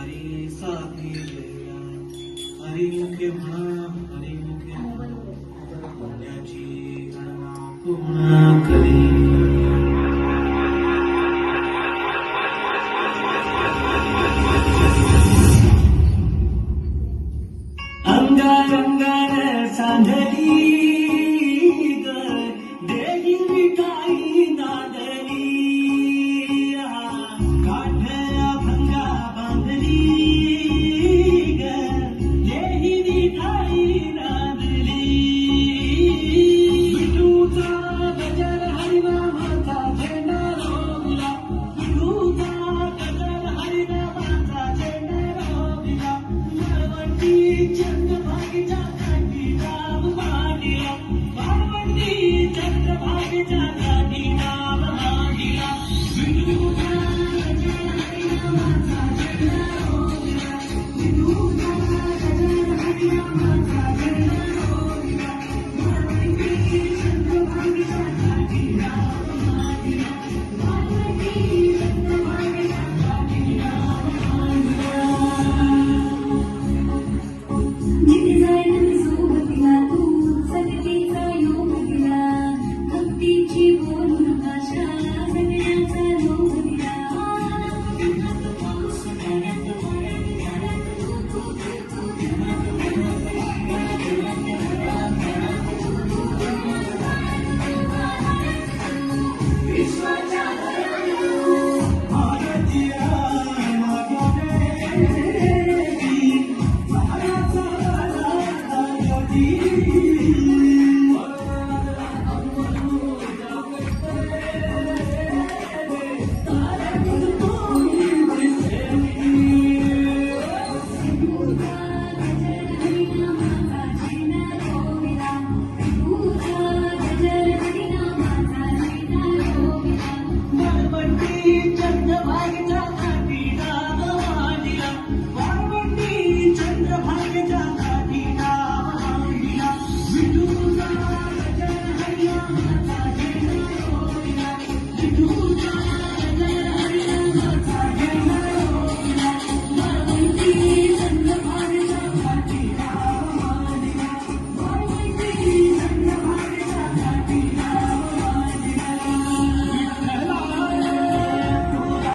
हरी साथी जया हरी मुखे म्हणा हरी मुखे म्हणा पुण्याची गणना पूर्ण करी अंगार अंगार सांधली ग देही विटाई नादली काठ्या भंगा बांधली ग देही विटाई नादली विठूचा गजर हरिनामाचा झेंडा रोविला विठूचा गजर हरिनामाचा झेंडा रोविला मळवंती चंद्रभागेच्या काठी नाव मांडिला वाळवंटी चंद्रभागेच्या काठी नाव मांडिला विठूचा गजर हरिनामाचा झेंडा रोविला विठूचा गजर हरिनामाचा झेंडा रोविला वाळवंटी चंद्रभागेच्या काठी नाव मांडिला वाळवंटी चंद्रभागेच्या काठी नाव मांडिला जिथे जाईल सोबतीला तू सगळीचा योग दिला भक्तीची बोलून भाषा सगळ्याचा लोक दिला